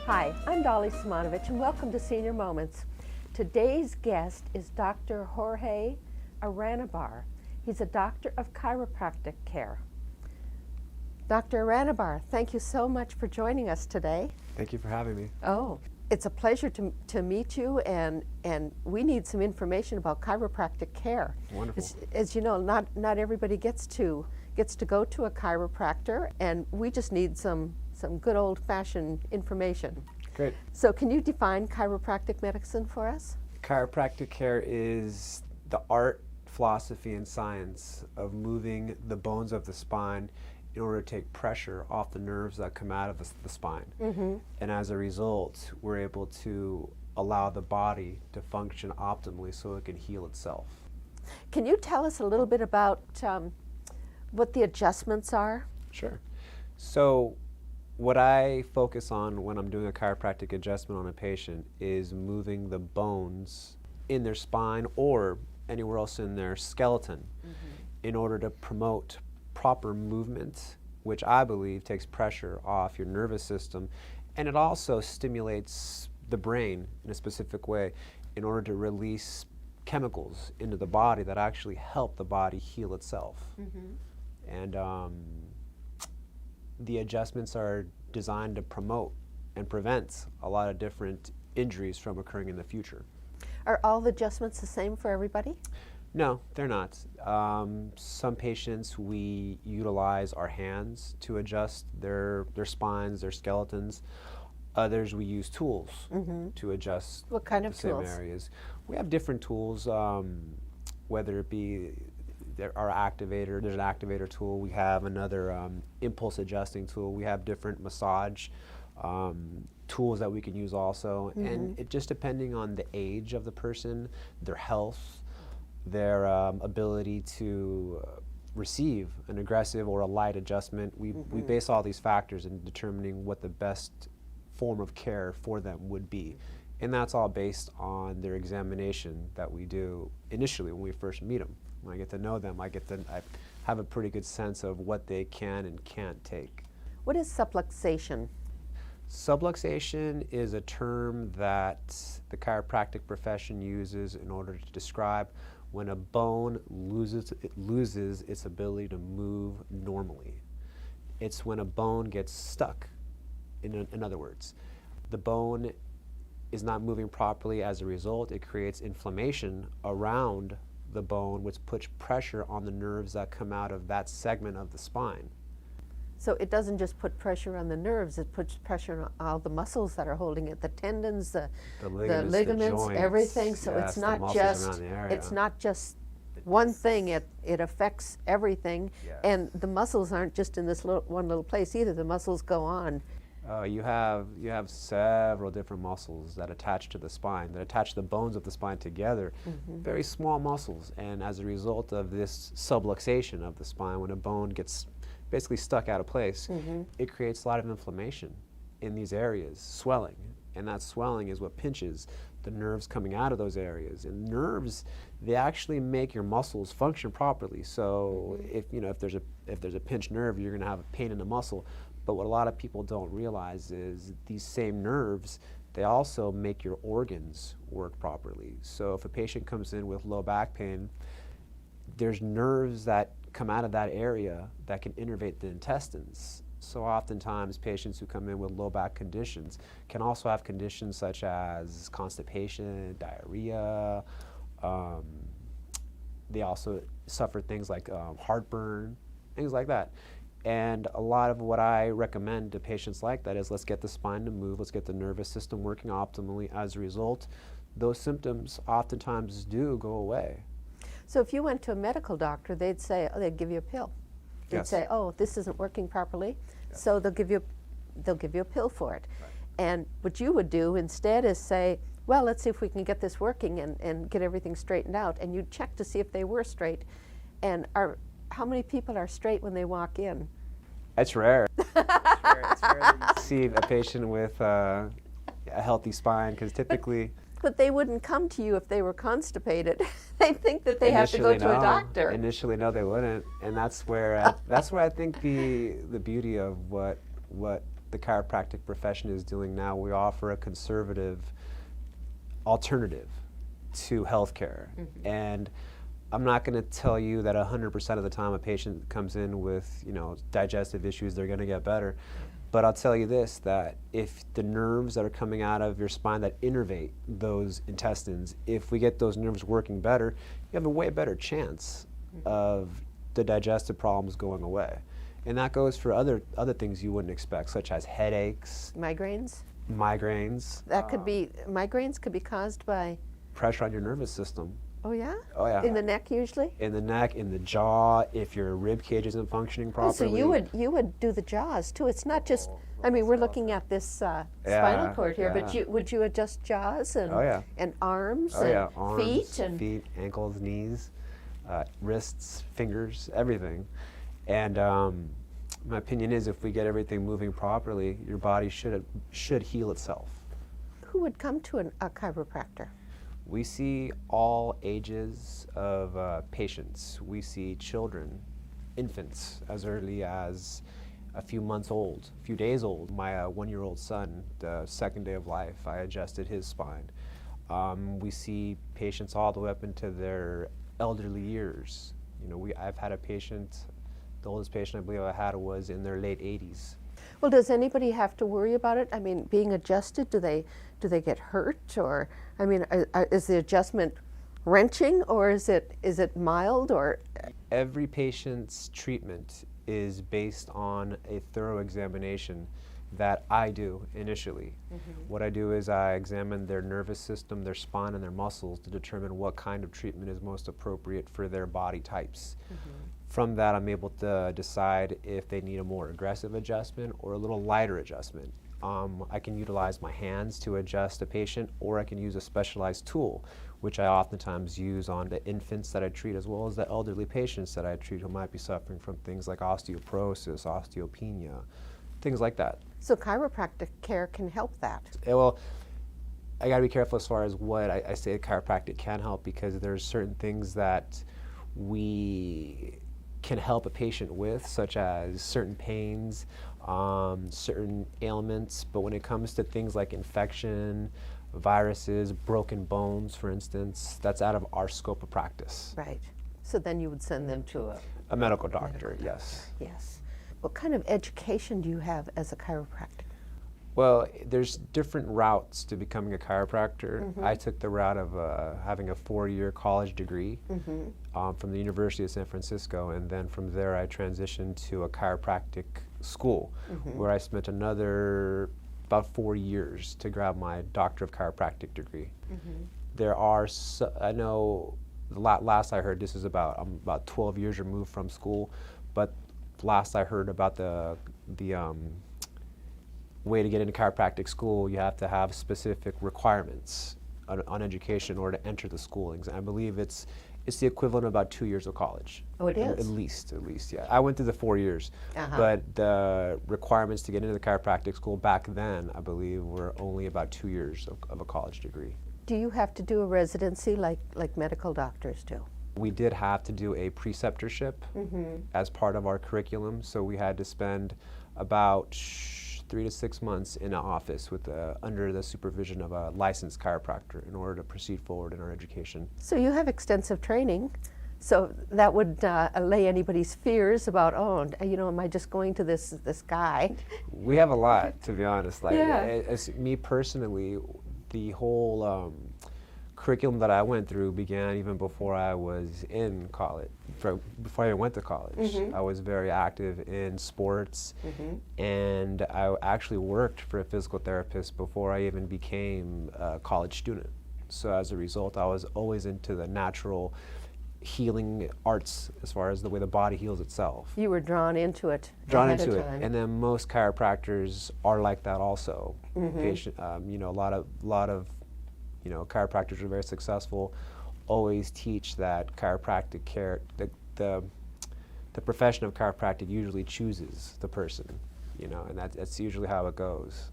Hi, I'm Dolly Simonovich, and welcome to Senior Moments. Today's guest is Dr. Jorge Aranibar. He's a doctor of chiropractic care. Dr. Aranibar, thank you so much for joining us today. Thank you for having me. Oh, it's a pleasure to meet you, and we need some information about chiropractic care. Wonderful. As you know, not everybody gets to go to a chiropractor, and we just need some good old-fashioned information. Great. So can you define chiropractic medicine for us? Chiropractic care is the art, philosophy, and science of moving the bones of the spine in order to take pressure off the nerves that come out of the spine. Mm-hmm. And as a result, we're able to allow the body to function optimally so it can heal itself. Can you tell us a little bit about what the adjustments are? Sure. So what I focus on when I'm doing a chiropractic adjustment on a patient is moving the bones in their spine or anywhere else in their skeleton in order to promote proper movement, which I believe takes pressure off your nervous system, and it also stimulates the brain in a specific way in order to release chemicals into the body that actually help the body heal itself. And the adjustments are designed to promote and prevent a lot of different injuries from occurring in the future. Are all the adjustments the same for everybody? No, they're not. Some patients we utilize our hands to adjust their spines, their skeletons. Others we use tools to adjust What kind of the same tools? areas. We have different tools, whether it be our activator, there's an activator tool, we have another impulse adjusting tool, we have different massage tools that we can use also, and it just depending on the age of the person, their health, their ability to receive an aggressive or a light adjustment. We base all these factors in determining what the best form of care for them would be. And that's all based on their examination that we do initially when we first meet them. When I get to know them, I have a pretty good sense of what they can and can't take. What is subluxation? Subluxation is a term that the chiropractic profession uses in order to describe when a bone loses its ability to move normally. It's when a bone gets stuck, in other words. The bone is not moving properly. As a result, it creates inflammation around the bone, which puts pressure on the nerves that come out of that segment of the spine. So it doesn't just put pressure on the nerves, it puts pressure on all the muscles that are holding it, the tendons, the ligaments, joints, everything. So yes, it's the not muscles just around the area. it's not just one thing. It affects everything, Yes. and the muscles aren't just in this one little place either. The muscles go on. You have several different muscles that attach to the spine, that attach the bones of the spine together, very small muscles, and as a result of this subluxation of the spine, when a bone gets basically stuck out of place, it creates a lot of inflammation in these areas, swelling, and that swelling is what pinches the nerves coming out of those areas. And nerves, they actually make your muscles function properly. So if there's a pinched nerve, you're going to have a pain in the muscle. But what a lot of people don't realize is these same nerves, they also make your organs work properly. So if a patient comes in with low back pain, there's nerves that come out of that area that can innervate the intestines. So oftentimes patients who come in with low back conditions can also have conditions such as constipation, diarrhea. They also suffer things like heartburn, things like that. And a lot of what I recommend to patients like that is let's get the spine to move, let's get the nervous system working optimally. As a result, those symptoms oftentimes do go away. So if you went to a medical doctor, they'd say, oh, they'd give you a pill. They'd Yes. say, oh, this isn't working properly, Yes. so they'll give you a pill for it. Right. And what you would do instead is say, well, let's see if we can get this working and get everything straightened out. And you'd check to see if they were straight. And how many people are straight when they walk in? It's rare. It's rare that you see a patient with a healthy spine, because typically But they wouldn't come to you if they were constipated. They'd think that they have to go to a doctor. Initially, no, they wouldn't, and that's where I think the beauty of what the chiropractic profession is doing now. We offer a conservative alternative to healthcare. And I'm not going to tell you that 100% of the time a patient comes in with, digestive issues, they're going to get better. But I'll tell you this, that if the nerves that are coming out of your spine that innervate those intestines, if we get those nerves working better, you have a way better chance of the digestive problems going away. And that goes for other things you wouldn't expect, such as headaches. Migraines? Migraines. That could be, migraines could be caused by? Pressure on your nervous system. Oh, yeah? Oh, yeah. In the neck, usually? In the neck, in the jaw, if your rib cage isn't functioning properly. Oh, so you would do the jaws, too. It's not just, I mean, we're looking at this spinal cord here, but would you adjust jaws and, and arms and arms, feet? Ankles, knees, wrists, fingers, everything. And my opinion is if we get everything moving properly, your body should heal itself. Who would come to a chiropractor? We see all ages of patients. We see children, infants, as early as a few months old, a few days old. My one-year-old son, the second day of life, I adjusted his spine. We see patients all the way up into their elderly years. I've had a patient, the oldest patient I believe I had was in their late 80s. Well, does anybody have to worry about it? I mean, being adjusted, do they get hurt, or I mean, is the adjustment wrenching, or is it mild, or? Every patient's treatment is based on a thorough examination that I do initially. What I do is I examine their nervous system, their spine, and their muscles to determine what kind of treatment is most appropriate for their body types. From that, I'm able to decide if they need a more aggressive adjustment or a little lighter adjustment. I can utilize my hands to adjust a patient, or I can use a specialized tool, which I oftentimes use on the infants that I treat as well as the elderly patients that I treat who might be suffering from things like osteoporosis, osteopenia, things like that. So chiropractic care can help that? Well, I gotta be careful as far as what I say chiropractic can help, because there's certain things that we can help a patient with, such as certain pains, certain ailments, but when it comes to things like infection, viruses, broken bones, for instance, that's out of our scope of practice. Right. So then you would send them to a medical doctor, yes. Yes. What kind of education do you have as a chiropractor? Well, there's different routes to becoming a chiropractor. I took the route of having a 4-year college degree from the University of San Francisco, and then from there I transitioned to a chiropractic school where I spent another about 4 years to grab my Doctor of Chiropractic degree. There are, I know, last I heard, this is I'm about 12 years removed from school, but last I heard about the way to get into chiropractic school, you have to have specific requirements on education in order to enter the school. I believe it's the equivalent of about 2 years of college. Oh, it is? At least, yeah. I went through the 4 years, but the requirements to get into the chiropractic school back then, I believe, were only about 2 years of a college degree. Do you have to do a residency like medical doctors do? We did have to do a preceptorship as part of our curriculum, so we had to spend about 3 to 6 months in an office with under the supervision of a licensed chiropractor in order to proceed forward in our education. So you have extensive training, so that would allay anybody's fears about, am I just going to this guy? We have a lot, to be honest. As me personally, the whole curriculum that I went through began even before I was in college. Before I went to college, I was very active in sports, and I actually worked for a physical therapist before I even became a college student. So as a result, I was always into the natural healing arts as far as the way the body heals itself. You were drawn into it. And then most chiropractors are like that also. A lot of chiropractors are very successful, always teach that chiropractic care, the profession of chiropractic usually chooses the person, and that's usually how it goes.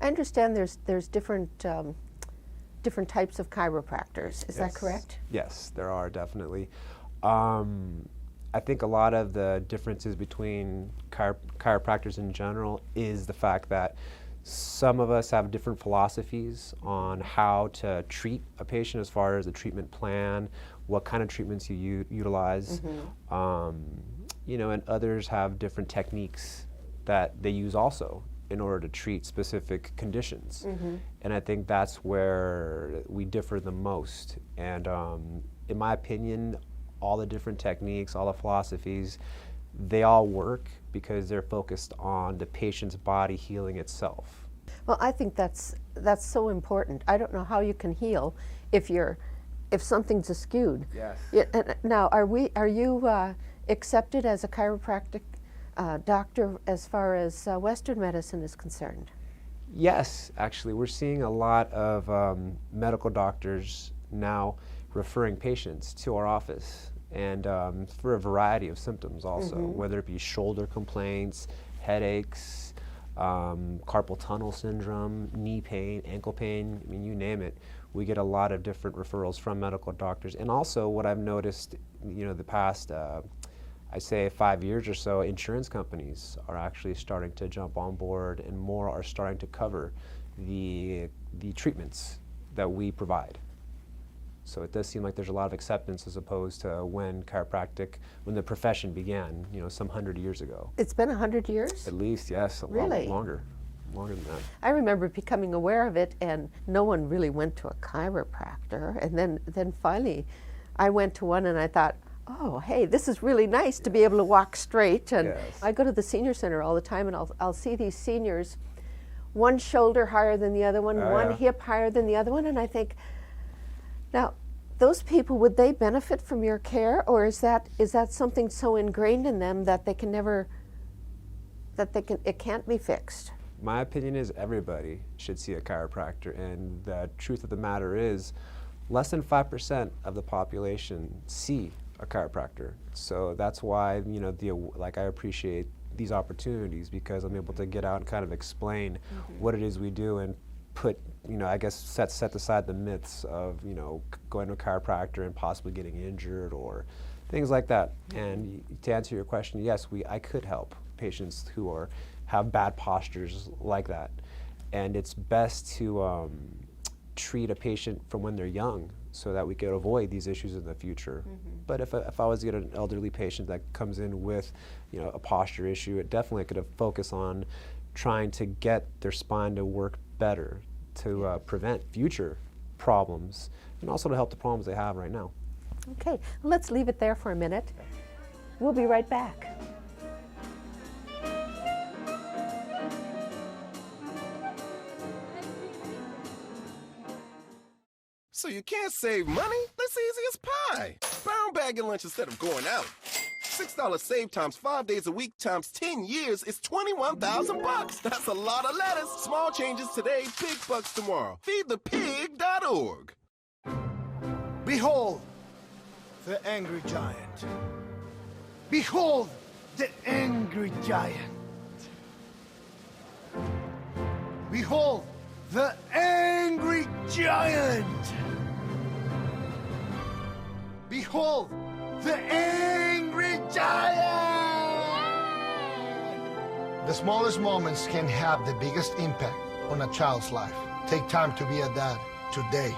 I understand there's different types of chiropractors. Is that correct? Yes, there are definitely. I think a lot of the differences between chiropractors in general is the fact that some of us have different philosophies on how to treat a patient as far as the treatment plan, what kind of treatments you utilize, and others have different techniques that they use also in order to treat specific conditions. And I think that's where we differ the most. And in my opinion, all the different techniques, all the philosophies, they all work because they're focused on the patient's body healing itself. Well, I think that's so important. I don't know how you can heal if something's askewed. Yes. Now, are you accepted as a chiropractic doctor as far as Western medicine is concerned? Yes, actually, we're seeing a lot of medical doctors now referring patients to our office, and for a variety of symptoms also, whether it be shoulder complaints, headaches, carpal tunnel syndrome, knee pain, ankle pain, I mean, you name it. We get a lot of different referrals from medical doctors. And also what I've noticed, the past, I say 5 years or so, insurance companies are actually starting to jump on board, and more are starting to cover the treatments that we provide. So it does seem like there's a lot of acceptance as opposed to when the profession began, some 100 years ago. It's been 100 years? At least, yes, Really? Longer than that. I remember becoming aware of it, and no one really went to a chiropractor. And then finally, I went to one, and I thought, oh, hey, this is really nice to be able to walk straight. And I go to the senior center all the time, and I'll see these seniors, one shoulder higher than the other one, one hip higher than the other one, and I think, now, those people, would they benefit from your care, or is that something so ingrained in them that it can't be fixed? My opinion is everybody should see a chiropractor, and the truth of the matter is less than 5% of the population see a chiropractor. So that's why, I appreciate these opportunities, because I'm able to get out and kind of explain what it is we do, and put, set aside the myths of, going to a chiropractor and possibly getting injured or things like that. And to answer your question, yes, I could help patients who have bad postures like that. And it's best to treat a patient from when they're young so that we could avoid these issues in the future. But if I was to get an elderly patient that comes in with, a posture issue, it definitely could focus on trying to get their spine to work better, to prevent future problems, and also to help the problems they have right now. Okay, let's leave it there for a minute. We'll be right back. So you can't save money? That's easy as pie. Brown bag your lunch instead of going out. $6 save times 5 days a week times 10 years is $21,000. That's a lot of lettuce. Small changes today, big bucks tomorrow. Feedthepig.org. Behold the angry giant. Behold the angry giant. Behold the angry giant. Behold the angry giant! The smallest moments can have the biggest impact on a child's life. Take time to be a dad today.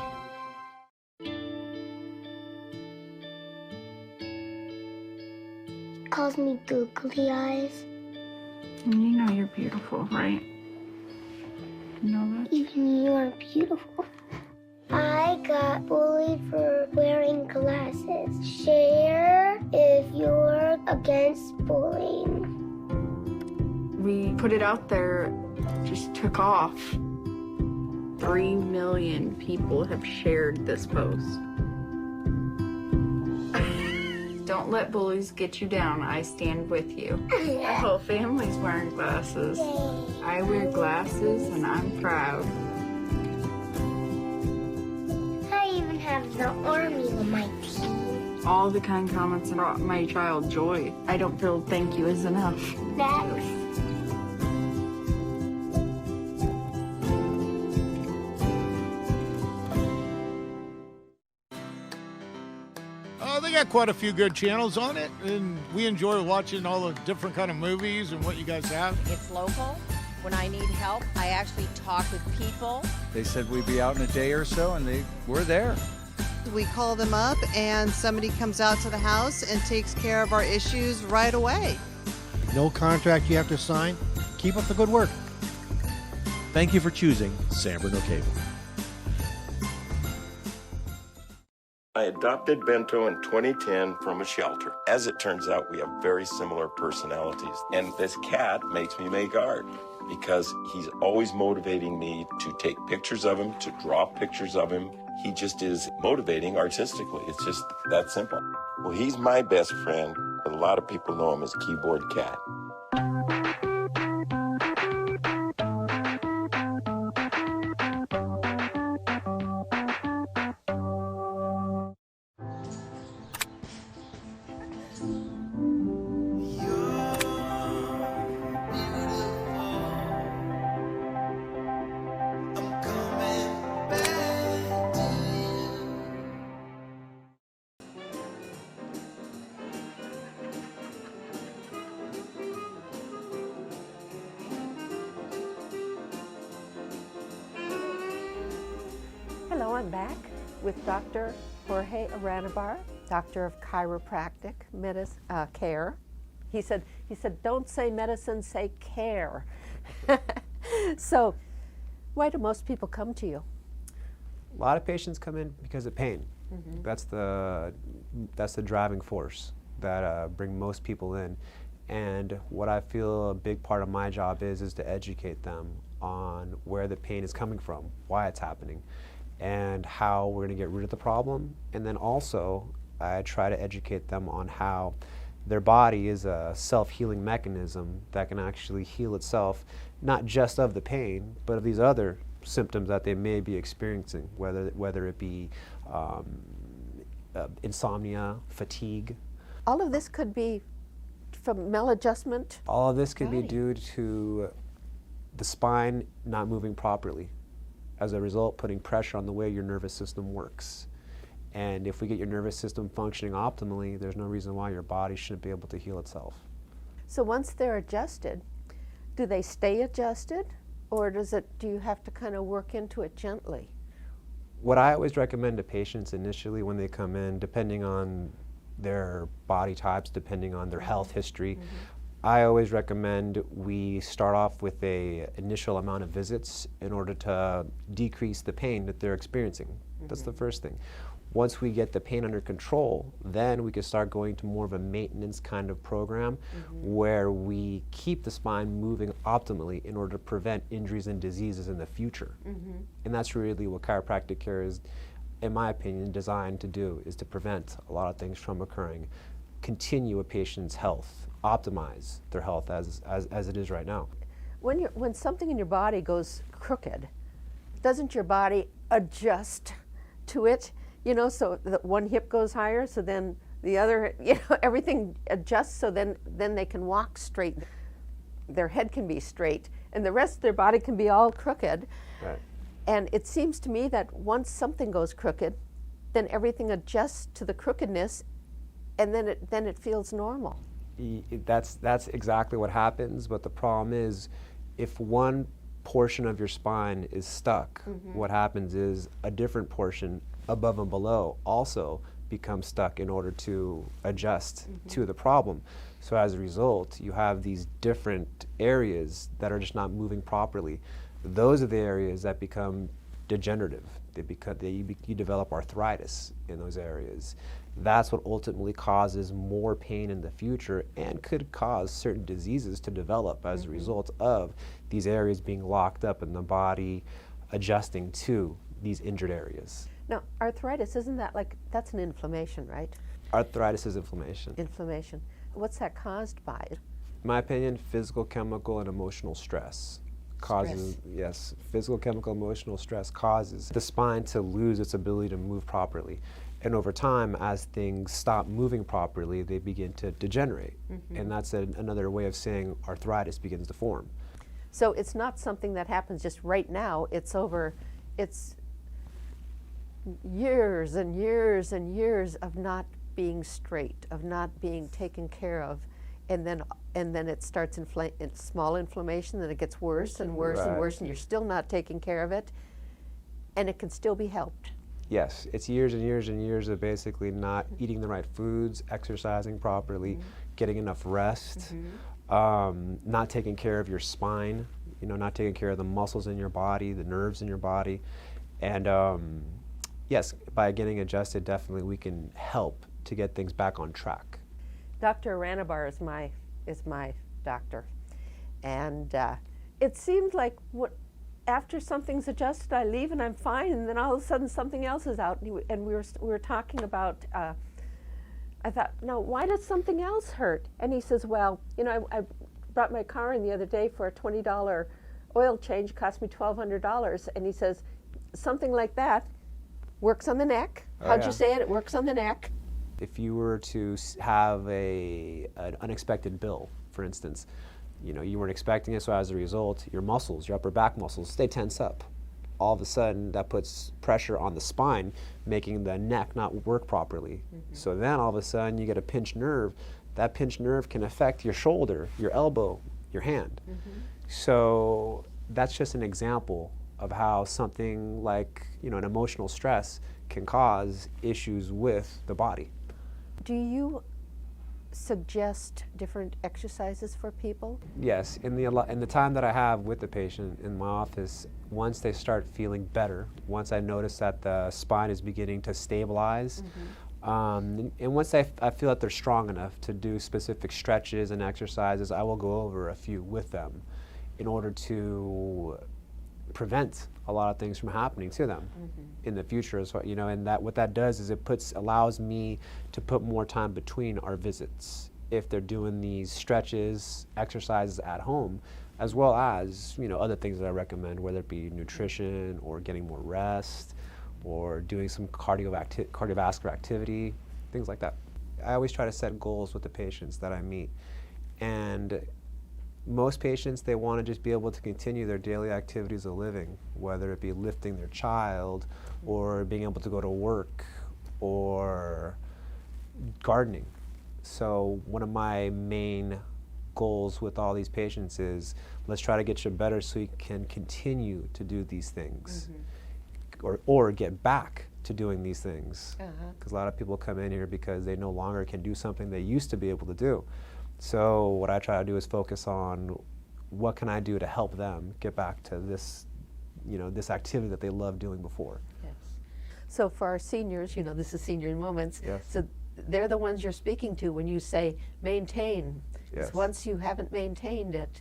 Calls me googly eyes. You know you're beautiful, right? You know that? Even you are beautiful. I got bullied for wearing glasses. Share if you're against bullying. We put it out there, just took off. 3 million people have shared this post. Don't let bullies get you down. I stand with you. The whole family's wearing glasses. I wear glasses and I'm proud. I even have the army on my team. All the kind comments brought my child joy. I don't feel thank you is enough. Next. They got quite a few good channels on it, and we enjoy watching all the different kind of movies and what you guys have. It's local. When I need help, I actually talk with people. They said we'd be out in a day or so, and they were there. We call them up, and somebody comes out to the house and takes care of our issues right away. No contract you have to sign. Keep up the good work. Thank you for choosing San Bruno Cable. I adopted Bento in 2010 from a shelter. As it turns out, we have very similar personalities. And this cat makes me make art because he's always motivating me to take pictures of him, to draw pictures of him. He just is motivating artistically. It's just that simple. Well, he's my best friend, but a lot of people know him as Keyboard Cat. Hello, I'm back with Dr. Jorge Aranibar, Doctor of Chiropractic Care. He said, don't say medicine, say care. So, why do most people come to you? A lot of patients come in because of pain. Mm-hmm. That's the driving force that bring most people in. And what I feel a big part of my job is to educate them on where the pain is coming from, why it's happening, and how we're going to get rid of the problem. And then also, I try to educate them on how their body is a self-healing mechanism that can actually heal itself, not just of the pain, but of these other symptoms that they may be experiencing, whether it be insomnia, fatigue. All of this could be from maladjustment? All of this could be due to the spine not moving properly. As a result, putting pressure on the way your nervous system works. And if we get your nervous system functioning optimally, there's no reason why your body shouldn't be able to heal itself. So once they're adjusted, do they stay adjusted, or do you have to kind of work into it gently? What I always recommend to patients initially when they come in, depending on their body types, depending on their health history, I always recommend we start off with an initial amount of visits in order to decrease the pain that they're experiencing. That's the first thing. Once we get the pain under control, then we can start going to more of a maintenance kind of program where we keep the spine moving optimally in order to prevent injuries and diseases in the future. And that's really what chiropractic care is, in my opinion, designed to do, is to prevent a lot of things from occurring, continue a patient's health, optimize their health as it is right now. When something in your body goes crooked, doesn't your body adjust to it? You know, so that one hip goes higher, so then the other, everything adjusts, so then they can walk straight. Their head can be straight, and the rest of their body can be all crooked. Right. And it seems to me that once something goes crooked, then everything adjusts to the crookedness, and then it feels normal. That's exactly what happens, but the problem is if one portion of your spine is stuck, what happens is a different portion above and below also becomes stuck in order to adjust to the problem. So as a result, you have these different areas that are just not moving properly. Those are the areas that become degenerative. You develop arthritis in those areas. That's what ultimately causes more pain in the future and could cause certain diseases to develop as a result of these areas being locked up and the body adjusting to these injured areas. Now, arthritis, isn't that that's an inflammation, right? Arthritis is inflammation. Inflammation. What's that caused by? In my opinion, physical, chemical, and emotional stress causes, yes, physical, chemical, emotional stress causes the spine to lose its ability to move properly. And over time, as things stop moving properly, they begin to degenerate. And that's another way of saying arthritis begins to form. So it's not something that happens just right now. It's years and years and years of not being straight, of not being taken care of, and then it starts small inflammation, then it gets worse and worse and worse, and you're still not taking care of it, and it can still be helped. Yes, it's years and years and years of basically not eating the right foods, exercising properly, getting enough rest, not taking care of your spine, not taking care of the muscles in your body, the nerves in your body. And yes, by getting adjusted, definitely we can help to get things back on track. Dr. Aranibar is my doctor. And it seems like after something's adjusted, I leave and I'm fine, and then all of a sudden something else is out. And we were talking about, I thought, no, why does something else hurt? And he says, well, I brought my car in the other day for a $20 oil change, cost me $1,200. And he says, something like that works on the neck. How'd you say it? It works on the neck. If you were to have an unexpected bill, for instance, you weren't expecting it, so as a result, your muscles, your upper back muscles, they tense up. All of a sudden, that puts pressure on the spine, making the neck not work properly. So then all of a sudden, you get a pinched nerve. That pinched nerve can affect your shoulder, your elbow, your hand. So that's just an example of how something like an emotional stress can cause issues with the body. Do you suggest different exercises for people? Yes, in the time that I have with the patient in my office, once they start feeling better, once I notice that the spine is beginning to stabilize, and once I feel that they're strong enough to do specific stretches and exercises, I will go over a few with them in order to prevent a lot of things from happening to them in the future. And what that does is it allows me to put more time between our visits if they're doing these stretches, exercises at home, as well as other things that I recommend, whether it be nutrition or getting more rest or doing some cardiovascular activity, things like that. I always try to set goals with the patients that I meet, and most patients, they want to just be able to continue their daily activities of living, whether it be lifting their child or being able to go to work or gardening. So one of my main goals with all these patients is, let's try to get you better so you can continue to do these things or get back to doing these things. Because a lot of people come in here because they no longer can do something they used to be able to do. So what I try to do is focus on what can I do to help them get back to this, this activity that they loved doing before. Yes. So for our seniors, this is Senior Moments. Yes. So they're the ones you're speaking to when you say maintain. Yes. Once you haven't maintained it,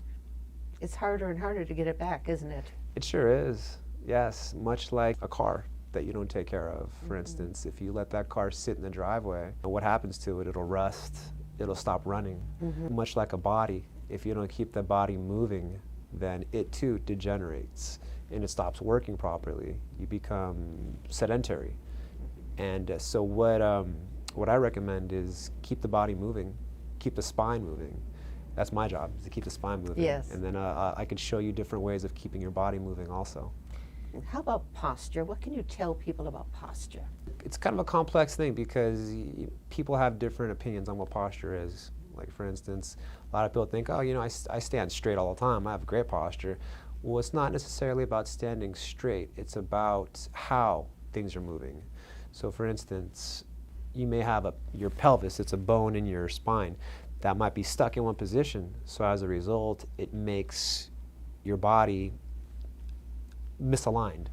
it's harder and harder to get it back, isn't it? It sure is. Yes. Much like a car that you don't take care of. For instance, if you let that car sit in the driveway, what happens to it? It'll rust. It'll stop running. Much like a body, if you don't keep the body moving, then it too degenerates and it stops working properly. You become sedentary. And so what I recommend is keep the body moving, keep the spine moving. That's my job, is to keep the spine moving. Yes. And then I can show you different ways of keeping your body moving also. How about posture? What can you tell people about posture? It's kind of a complex thing because people have different opinions on what posture is. Like, for instance, a lot of people think, oh, I stand straight all the time. I have great posture. Well, it's not necessarily about standing straight. It's about how things are moving. So, for instance, you may have your pelvis. It's a bone in your spine that might be stuck in one position. So, as a result, it makes your body misaligned.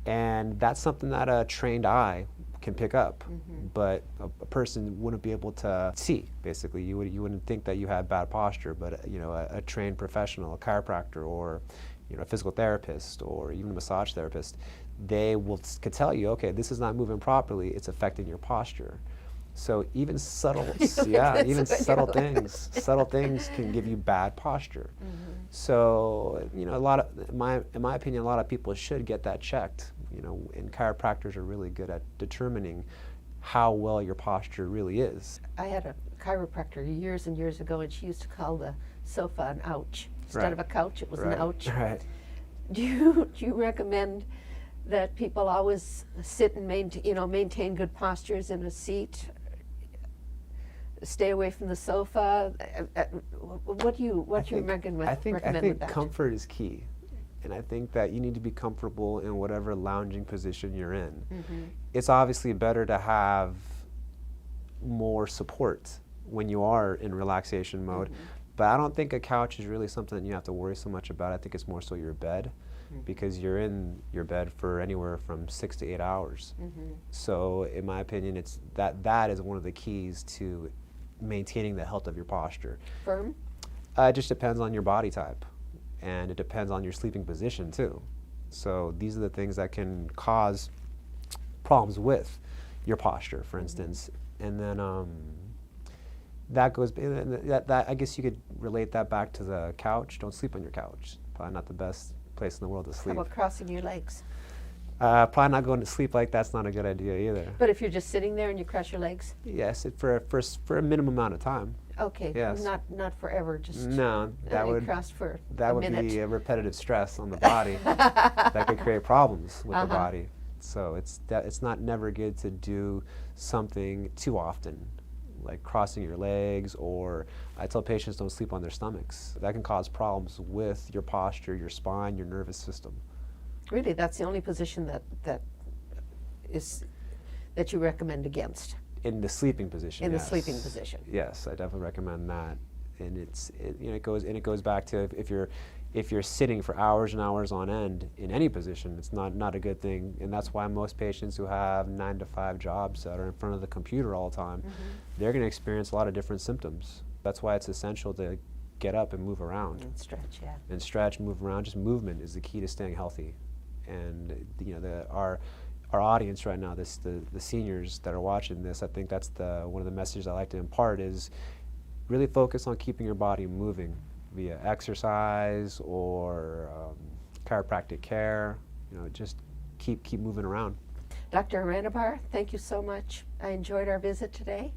And that's something that a trained eye can pick up, but a person wouldn't be able to see. Basically, you wouldn't think that you had bad posture, but a trained professional, a chiropractor, or a physical therapist, or even a massage therapist, they could tell you, okay, this is not moving properly. It's affecting your posture. So even subtle, subtle things can give you bad posture. So in my opinion, a lot of people should get that checked. And chiropractors are really good at determining how well your posture really is. I had a chiropractor years and years ago, and she used to call the sofa an ouch. Instead of a couch, it was an ouch. Right. Do you recommend that people always sit and maintain good postures in a seat? stay away from the sofa? What do you recommend with I think that? comfort is key. And I think that you need to be comfortable in whatever lounging position you're in. Mm-hmm. It's obviously better to have more support when you are in relaxation mode, but I don't think a couch is really something that you have to worry so much about. I think it's more so your bed, because you're in your bed for anywhere from 6 to 8 hours. So in my opinion, it's that is one of the keys to maintaining the health of your posture. Firm? It just depends on your body type, and it depends on your sleeping position too. So these are the things that can cause problems with your posture, for instance. And then that goes, that I guess you could relate that back to the couch. Don't sleep on your couch. Probably not the best place in the world to sleep. How about crossing your legs? Probably not going to sleep like that's not a good idea either. But if you're just sitting there and you cross your legs? Yes, for a minimum amount of time. Okay, yes. Not forever, just no, that would crossed for that would be a repetitive stress on the body that could create problems with the body. So it's not never good to do something too often, like crossing your legs, or I tell patients don't sleep on their stomachs. That can cause problems with your posture, your spine, your nervous system. Really, that's the only position that you recommend against? In the sleeping position. In yes. the sleeping position. Yes, I definitely recommend that. And it goes back to if you're sitting for hours and hours on end in any position, it's not a good thing. And that's why most patients who have 9 to 5 jobs that are in front of the computer all the time, they're going to experience a lot of different symptoms. That's why it's essential to get up and move around. And stretch, yeah. And stretch, move around. Just movement is the key to staying healthy. And our audience right now, the seniors that are watching this, I think that's one of the messages I like to impart is really focus on keeping your body moving via exercise or chiropractic care. Just keep moving around. Dr. Aranibar, thank you so much. I enjoyed our visit today,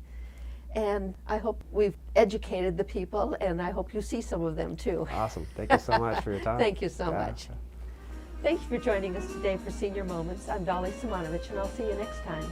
and I hope we've educated the people, and I hope you see some of them too. Awesome. Thank you so much for your time. Thank you so much. Thank you for joining us today for Senior Moments. I'm Dolly Simonovich, and I'll see you next time.